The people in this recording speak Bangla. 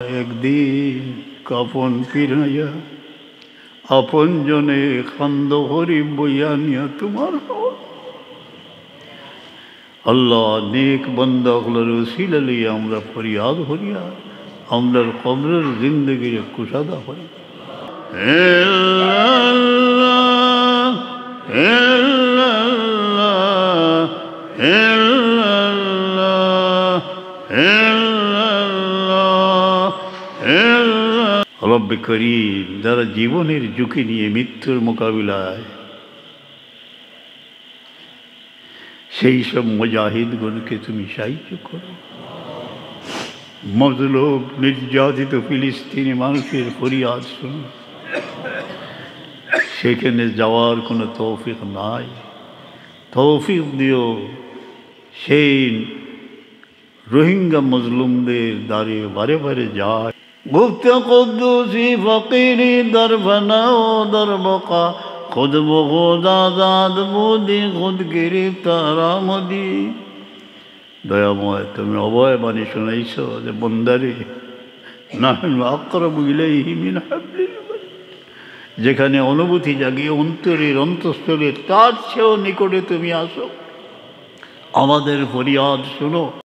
একদিন কাপন পিরাইয়া আপন জনে খান্দ হরি বইয়া নিয়া তোমার আল্লাহ নেক বন্দা হলার উসিলা লইয়া আমরা ফরিয়াদ হরিয়া আমরার কবরের জিন্দগির কুশাদা হরি রব্বে করিম যারা জীবনের ঝুঁকি নিয়ে মৃত্যুর মোকাবিলায় সেই সব মুজাহিদগণকে তুমি সাহায্য করো। মজলুম নির্যাতিত ফিলিস্তিনি মানুষের ফরিয়াদ শুনো, সেখানে যাওয়ার কোনো তৌফিক নাই, তৌফিক দিও সেই রোহিঙ্গা মজলুমদের দ্বারে বারে বারে যায়। গুপ্ত কুদ্দুসি ফকিরি দরফনা ও দরবকা খুদ বখুদ আজাদ বুদি খুদ গিরিফতার আমদি। দয়াময় তুমি অভয় বাণী শোনাইছ যে বন্দারে নাহনু আকরাবু ইলাইহি মিন হাবলিল ওয়ারিদ, যেখানে অনুভূতি জাগিয়ে অন্তরের অন্তঃস্থলে তার চেয়েও নিকটে তুমি আসো, আমাদের ফরিয়াদ শোনো।